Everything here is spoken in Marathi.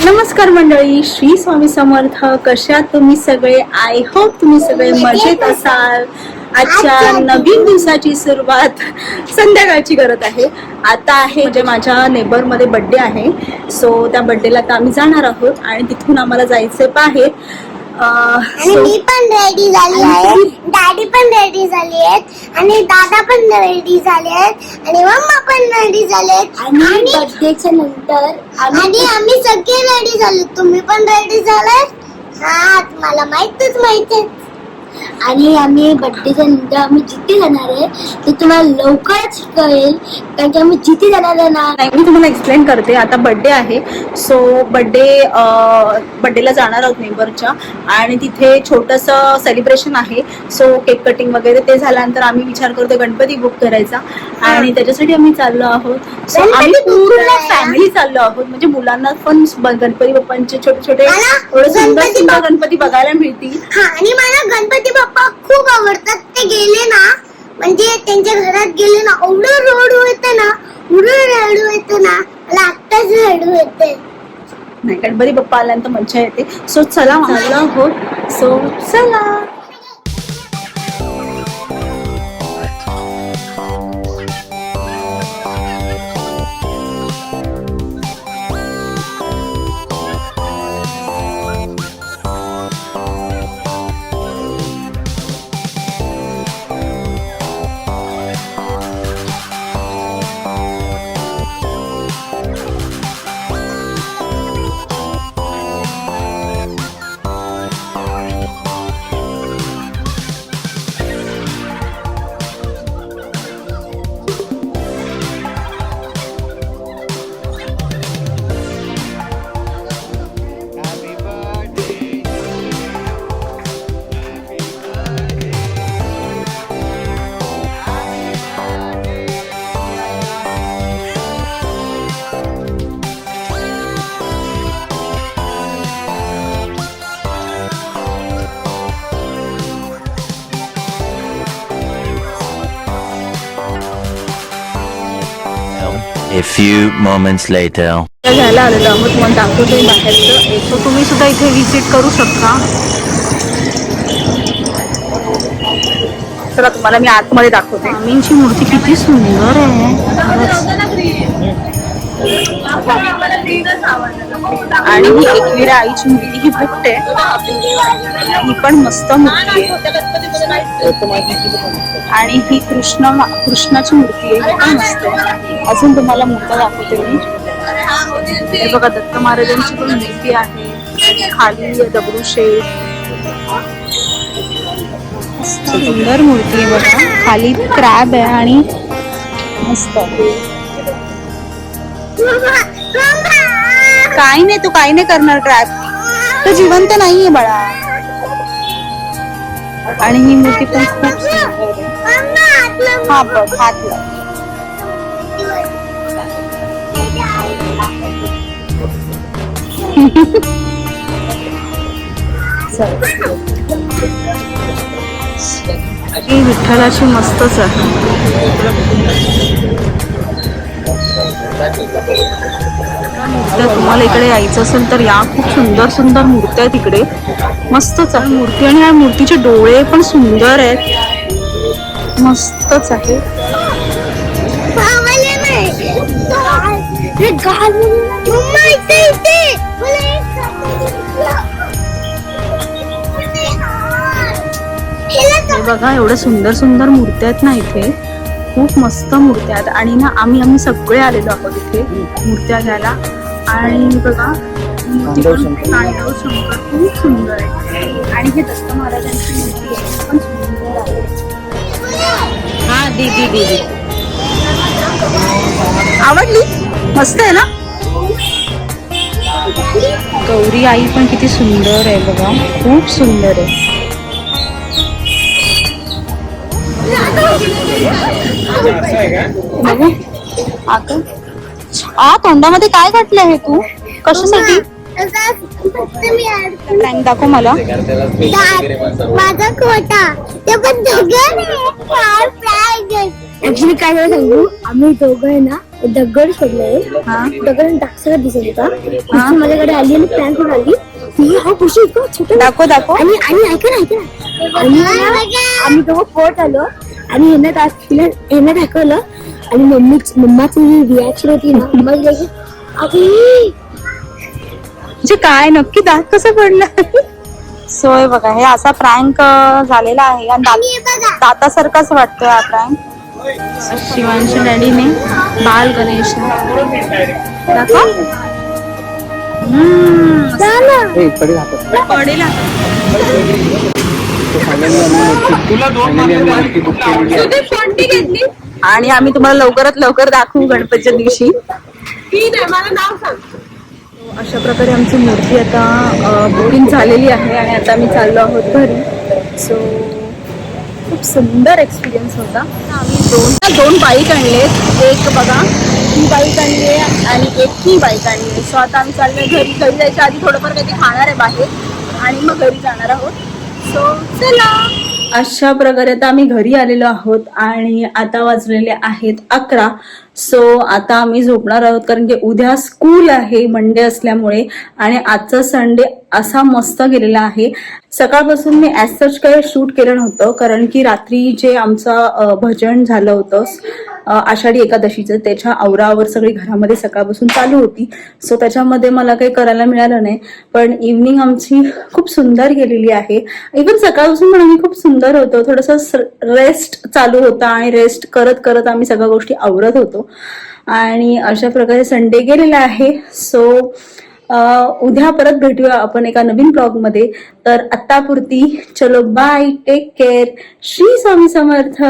नमस्कार मंडळी, श्री स्वामी समर्थ. कशा तुम्ही सगळे? आय होप तुम्ही सगळे मजेत असाल. आजच्या नवीन दिवसाची सुरुवात संध्याकाळची करत आहे. आता आहे म्हणजे माझ्या नेबरमध्ये बर्थडे आहे. सो त्या बर्थडेला आता आम्ही जाणार आहोत आणि तिथून आम्हाला जायचं बाहेर. मी पण रेडी झाली आहे, डॅडी पण रेडी झाली आहेत आणि दादा पण रेडी झाले आहेत आणि मम्मा पण रेडी झाले आहेत आणि बर्थडेच्या नंतर आम्ही सगळे रेडी झाले. तुम्ही पण रेडी झालात? हा, मला माहितीच माहिती. आणि आम्ही बर्थडेच्या नंतर आम्ही जिथे जाणार आहे ते तुम्हाला लवकरच कळेल, कारण की आम्ही जिथे जाणार आहे ना. मी तुम्हाला एक्सप्लेन करते. आता बर्थडे आहे, सो बर्थडेला जाणार आहोत नेबरच्या आणि तिथे छोटंसं सेलिब्रेशन आहे. सो केक कटिंग वगैरे ते झाल्यानंतर आम्ही विचार करतो गणपती बुक करायचा आणि त्याच्यासाठी आम्ही चाललो आहोत. सो आम्ही पूर्ण फॅमिली चाललो आहोत, म्हणजे मुलांना पण गणपती बाप्पांचे छोटे छोटे थोडे सुंदर सुंदर गणपती बघायला मिळतील. आणि मला गणपती बाप्पा खूप आवडतात. ते गेले ना, म्हणजे त्यांच्या घरात गेले ना, एवढं रडू येते ना, मला आत्ताच रडू येते. नाही, गणपती बाप्पा आल्यानंतर मजा येते. सो चला चाललो आहोत. सो चला. A few moments later. घ्यायला आलेलो आहोत, मग दाखवतोय बाहेरचं. सो तुम्ही सुद्धा इथे व्हिजिट करू शकता. चला तुम्हाला मी आतमध्ये दाखवते. स्वामींची मूर्ती किती सुंदर आहे. आणि ही एकविरा आईची मूर्ती ही भेटते, ही पण मस्त मूर्ती आहे. आणि ही कृष्णाची मूर्ती आहे, ही पण मस्त आहे. अजून तुम्हाला मूर्ती दाखवते मी. हे बघा, दत्त महाराजांची पण मूर्ती आहे. खाली दगडूशेठ, सुंदर मूर्ती आहे बघा. खाली क्रॅब आहे आणि मस्त. काही नाही, तू काही नाही करणार. क्रॅब तो जिवंत नाहीये बाळा. आणि ही मूर्ती पण खूप सुंदर आहे. हा बघ, हात लाव. ही विठ्ठलाची मस्तच आहे. तर तुम्हाला इकडे यायचं असेल तर या. खूप सुंदर सुंदर मूर्त्या आहेत इकडे, मस्तच आहे मूर्ती. आणि या मूर्तीचे डोळे पण सुंदर आहेत, मस्तच आहे. बघा, एवढ्या सुंदर सुंदर मूर्त्या आहेत ना इथे, खूप मस्त मूर्त्या आहेत. आणि ना आम्ही सगळे आलेलो आहोत इथे मूर्त्या घ्यायला. आणि बघा, तांडव शंकर खूप सुंदर आहे. आणि हे दत्त महाराजांची मूर्ती आहे, पण सुंदर आहे. हा दीदी आवडली, मस्त आहे ना. गौरी आई पण किती सुंदर आहे बघा, खूप सुंदर आहे. बघू आता तोंडामध्ये काय घातलं आहे तू? कशासाठी? दाखव मला. माझा खोटा ते पण ऍक्च्युली काय झालं सांगू, आम्ही दोघं आहे ना दगड सोडलाय. हा दगड दाखसाला दिसत होता. हा. ती माझ्याकडे आली आणि प्लॅन करून आली. ती हा खुशी इतकं छोटं. दाखव आणि आणि ऐका ना आणि आम्ही दोघं पोट आलो आणि ह्यांना दाखवलं आणि मम्माची रिॲक्शन होती ना. मम्मा म्हणजे म्हणजे काय नक्की दात कसं पडलं. सो हे बघा, हे असा प्रँक झालेला आहे आणि दातासारखाच वाटतोय हा प्रँक. शिवांच्या डॅडीने बाल गणेश दाखव. पडेल आता. आणि आम्ही तुम्हाला लवकरात लवकर दाखवू गणपतीच्या दिवशी. अशा प्रकारे आमची मूर्ती आता बुकिंग झालेली आहे आणि आता आम्ही चाललो आहोत घरी. सो खूप सुंदर एक्सपिरियन्स होता. आम्ही दोन बाईक आणलेत. एक बघा ही बाईक आणली आहे आणि एक ही बाईक आणली आहे. सो आता आम्ही चाललोय घरी. घरी जायच्या आधी थोडंफार काहीतरी खाणार आहे बाहेर आणि मग घरी जाणार आहोत. सो चला. अशा प्रकारे आता आम्ही घरी आलेलो आहोत आणि आता वाजलेले आहेत 11. सो आता आम्ही झोपणार आहोत कारण की उद्या स्कूल आहे मंडे असल्यामुळे. आणि आजचा संडे असा मस्त गेलेला आहे. सकाळपासून मी ॲज सच काही शूट केलं नव्हतं कारण की रात्री जे आमचं भजन झालं होतं आषाढी एकादशीचं, त्याच्या आवरावर सगळी घरामध्ये सकाळपासून चालू होती. सो त्याच्यामध्ये मला काही करायला मिळालं नाही. पण इव्हनिंग आमची खूप सुंदर गेलेली आहे. इव्हन सकाळपासून पण आम्ही खूप सुंदर होतो. थोडंसं रेस्ट चालू होता आणि रेस्ट करत करत आम्ही सगळ्या गोष्टी आवरत होतो. आणि अशा प्रकारे संडे गेलेला आहे. सो उद्या परत भेटूया आपण एका नवीन ब्लॉग मध्ये. तर आत्तापुरती चलो bye, take care, Shri Swami Samarth.